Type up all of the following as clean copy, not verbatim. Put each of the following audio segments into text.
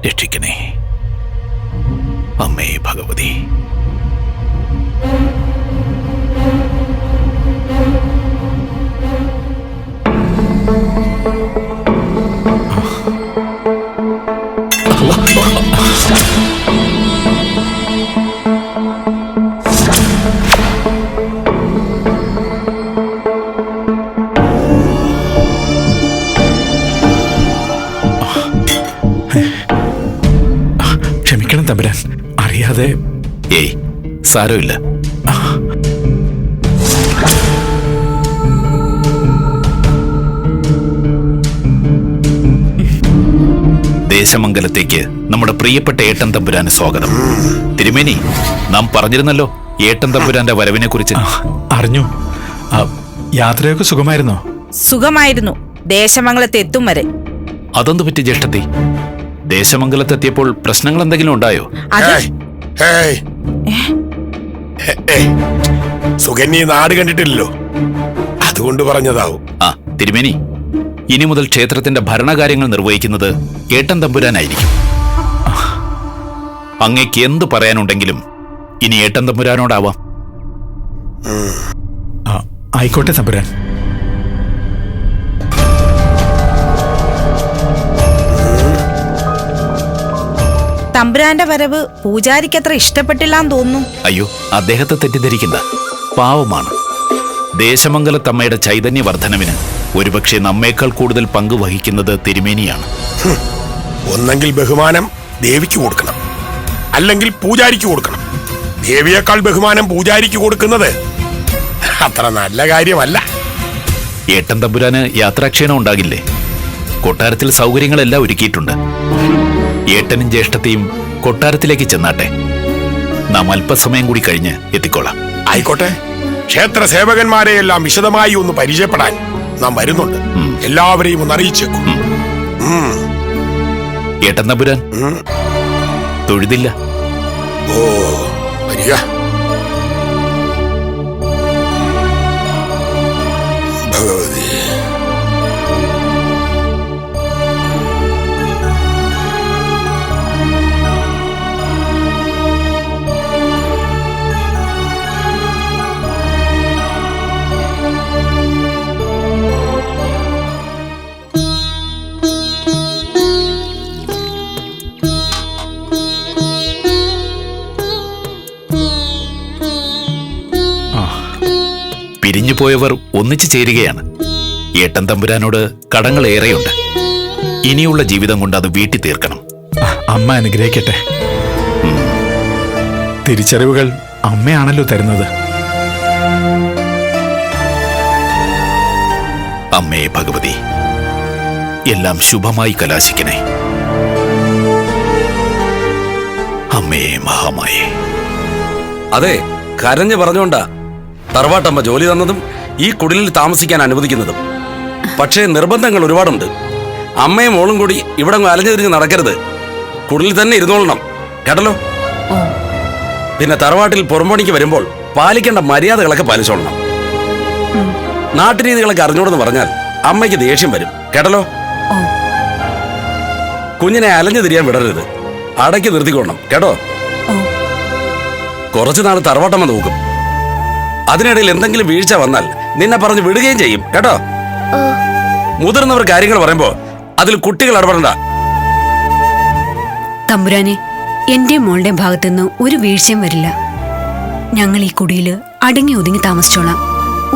രക്ഷിക്കണേ അമ്മേ ഭഗവതി. ക്ഷമിക്കണം തമ്പുരാൻ, അറിയാതെ. ഏയ് സാരമില്ല. ദേശമംഗലത്തേക്ക് നമ്മുടെ പ്രിയപ്പെട്ട ഏട്ടൻ തമ്പുരാന് സ്വാഗതം. തിരുമേനി, നാം പറഞ്ഞിരുന്നല്ലോ ഏട്ടൻ തമ്പുരാന്റെ വരവിനെ കുറിച്ച്. അറിഞ്ഞു. യാത്രയൊക്കെ സുഖമായിരുന്നോ? സുഖമായിരുന്നു, ദേശമംഗലത്ത് എത്തും വരെ. അതൊന്നു പറ്റി ജ്യേഷ്ഠത്തി? ദേശമംഗലത്തെത്തിയപ്പോൾ പ്രശ്നങ്ങൾ എന്തെങ്കിലും ഉണ്ടായോ? സുകന്യ നാട് കണ്ടിട്ടില്ലല്ലോ, അതുകൊണ്ട് പറഞ്ഞതാവും. തിരുമേനി, ഇനി മുതൽ ക്ഷേത്രത്തിന്റെ ഭരണകാര്യങ്ങൾ നിർവഹിക്കുന്നത് ഏട്ടൻ തമ്പുരാനായിരിക്കും. അങ്ങേക്ക് എന്ത് പറയാനുണ്ടെങ്കിലും ഇനി ഏട്ടൻ തമ്പുരാനോടാവാം. ആയിക്കോട്ടെ തമ്പുരാൻ. തമ്പുരാന്റെ വരവ് പൂജാരിക്കത്ര ഇഷ്ടപ്പെട്ടില്ലാന്ന് തോന്നുന്നു. അയ്യോ, അദ്ദേഹത്തെ തെറ്റിദ്ധരിക്കണ്ട, പാവമാണ്. ദേശമംഗലത്തമ്മയുടെ ചൈതന്യവർദ്ധനവിന് ഒരുപക്ഷെ നമ്മേക്കാൾ കൂടുതൽ പങ്ക് വഹിക്കുന്നത് തിരുമേനിയാണ്. ഒന്നെങ്കിൽ ബഹുമാനം ദേവിക്ക് കൊടുക്കണം, അല്ലെങ്കിൽ പൂജാരിക്ക് കൊടുക്കണം. ദേവിയേക്കാൾ ബഹുമാനം പൂജാരിക്ക് കൊടുക്കുന്നത് അത്ര നല്ല കാര്യമല്ല. ഏട്ടൻ തമ്പുരാന് യാത്രാക്ഷീണം ഉണ്ടാകില്ലേ? കൊട്ടാരത്തിൽ സൗകര്യങ്ങളെല്ലാം ഒരുക്കിയിട്ടുണ്ട്. ഏട്ടനും ജ്യേഷ്ഠത്തെയും കൊട്ടാരത്തിലേക്ക് ചെന്നാട്ടെ. നാം അല്പസമയം കൂടി കഴിഞ്ഞ് എത്തിക്കോളാം. ആയിക്കോട്ടെ. ക്ഷേത്ര സേവകന്മാരെയെല്ലാം വിശദമായി ഒന്ന് പരിചയപ്പെടാൻ നാം വരുന്നുണ്ട്. എല്ലാവരെയും ഒന്ന് അറിയിച്ചേക്കും. ഏട്ടൻ തമ്പുരാൻ തൊഴുതില്ല. ഓ, വരിക. ഭഗവതി, പിരിഞ്ഞുപോയവർ ഒന്നിച്ചു ചേരുകയാണ്. ഏട്ടൻ തമ്പുരാനോട് കടങ്ങൾ ഏറെയുണ്ട്. ഇനിയുള്ള ജീവിതം കൊണ്ട് അത് വീട്ടി തീർക്കണം. അമ്മ അനുഗ്രഹിക്കട്ടെ. തിരിച്ചറിവുകൾ അമ്മയാണല്ലോ തരുന്നത്. അമ്മേ ഭഗവതി, എല്ലാം ശുഭമായി കലാശിക്കണേ. അമ്മേ മഹാമായേ. അതെ, കരഞ്ഞു പറഞ്ഞോണ്ടാ തറവാട്ടമ്മ ജോലി തന്നതും ഈ കുടിലിൽ താമസിക്കാൻ അനുവദിക്കുന്നതും. പക്ഷേ നിർബന്ധങ്ങൾ ഒരുപാടുണ്ട്. അമ്മയും മോളും കൂടി ഇവിടെ അലഞ്ഞു തിരിഞ്ഞ് നടക്കരുത്. കുടിലിൽ തന്നെ ഇരുന്നോളണം, കേട്ടല്ലോ. പിന്നെ തറവാട്ടിൽ പുറംപണിക്ക് വരുമ്പോൾ പാലിക്കേണ്ട മര്യാദകളൊക്കെ പാലിച്ചോളണം. നാട്ടുരീതികളൊക്കെ അറിഞ്ഞോടെന്ന് പറഞ്ഞാൽ അമ്മയ്ക്ക് ദേഷ്യം വരും, കേട്ടല്ലോ. കുഞ്ഞിനെ അലഞ്ഞു തിരിയാൻ വിടരുത്, അടക്കി നിർത്തിക്കൊള്ളണം, കേട്ടോ. കുറച്ചു നാൾ തറവാട്ടമ്മ നോക്കും. അതിനിടയിൽ എന്തെങ്കിലും വീഴ്ച വന്നാൽ നിന്നെ പറഞ്ഞ് വിടുകയും ചെയ്യും, കേട്ടോ. മുതിർന്നവർ കാര്യങ്ങൾ പറയുമ്പോ അതിൽ കുട്ടികൾ ഇടപെടണ്ട. തമ്പുരാനെ, എന്റെ മോളുടെ ഭാഗത്തുനിന്ന് ഒരു വീഴ്ചയും വരില്ല. ഞങ്ങൾ ഈ കുടിയില് അടങ്ങി ഒതുങ്ങി താമസിച്ചോളാം,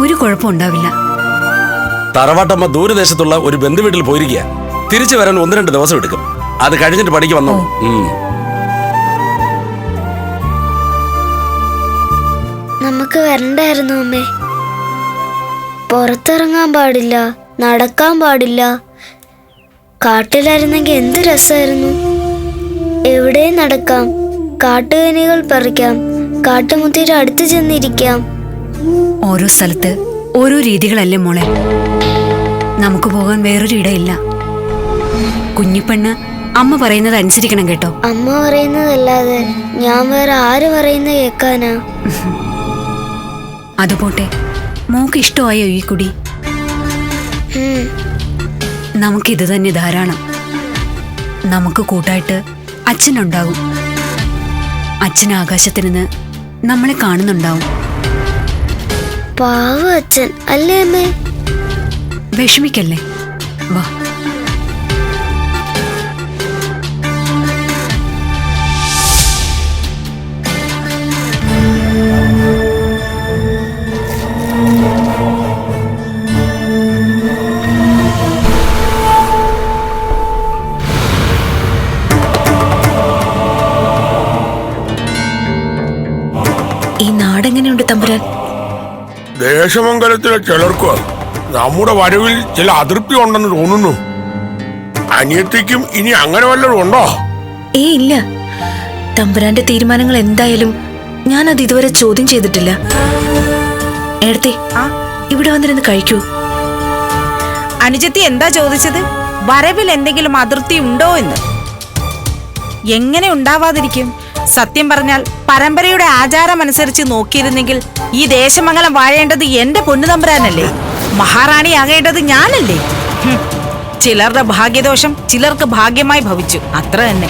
ഒരു കുഴപ്പം ഉണ്ടാവില്ല. തറവാട്ടമ്മ ദൂരദേശത്തുള്ള ഒരു ബന്ധുവീട്ടിൽ പോയിരിക്കുക. തിരിച്ചു വരാൻ 1-2 ദിവസം എടുക്കും. അത് കഴിഞ്ഞിട്ട് പണിക്ക് വന്നോ. നമുക്ക് വരണ്ടായിരുന്നു അമ്മേ. പുറത്തിറങ്ങാൻ പാടില്ല, നടക്കാൻ പാടില്ല. കാട്ടിലായിരുന്നെങ്കിൽ എന്ത് രസമായിരുന്നു. എവിടെയും നടക്കാം, കാട്ടുകനികൾ പറിക്കാം, കാട്ടുമുത്തിയുടെ അടുത്ത് ചെന്നിരിക്കാം. ഓരോ സ്ഥലത്ത് ഓരോ രീതികളല്ലേ മോളെ. നമുക്ക് പോകാൻ വേറൊരു ഇടയില്ല. കുഞ്ഞിപ്പെണ്ണ് അമ്മ പറയുന്നത് അനുസരിക്കണം, കേട്ടോ. അമ്മ പറയുന്നതല്ലാതെ ഞാൻ വേറെ ആര് പറയുന്നത് കേൾക്കാനാ? അതുപോട്ടെ, മോക്ക് ഇഷ്ടമായോ ഈ കുടി? നമുക്കിത് തന്നെ ധാരാളം. നമുക്ക് കൂട്ടായിട്ട് അച്ഛനുണ്ടാകും. അച്ഛൻ ആകാശത്തിൽ നിന്ന് നമ്മളെ കാണുന്നുണ്ടാവും. പാവ അച്ഛൻ അല്ലേ അമ്മേ? വിഷമിക്കല്ലേ, വാ. ഈ നാടെങ്ങനെയുണ്ട് തമ്പുരാൻ? ദേശമംഗലത്തിലെ ചിലർക്ക് നമ്മുടെ വരവിൽ ചില അതൃപ്തി ഉണ്ടെന്ന് തോന്നുന്നു. അനിയത്തിക്കും ഇനി അങ്ങനെ വല്ലതും ഉണ്ടോ? ഇല്ല. തമ്പുരാന്റെ തീരുമാനങ്ങൾ എന്തായാലും ഞാൻ അത് ഇതുവരെ ചോദ്യം ചെയ്തിട്ടില്ല. ഏടത്തെ, ഇവിടെ വന്നിരുന്ന് കഴിക്കൂ. അനുജത്തി എന്താ ചോദിച്ചത്? വരവിൽ എന്തെങ്കിലും അതിർത്തി ഉണ്ടോ എന്ന്. എങ്ങനെ ഉണ്ടാവാതിരിക്കും? സത്യം പറഞ്ഞാൽ പരമ്പരയുടെ ആചാരമനുസരിച്ച് നോക്കിയിരുന്നെങ്കിൽ ഈ ദേശമംഗലം വാഴേണ്ടത് എന്റെ പൊന്നുതമ്പുരാനല്ലേ, മഹാറാണിയാകേണ്ടത് ഞാനല്ലേ. ചിലരുടെ ഭാഗ്യദോഷം ചിലർക്ക് ഭാഗ്യമായി ഭവിച്ചു, അത്ര തന്നെ.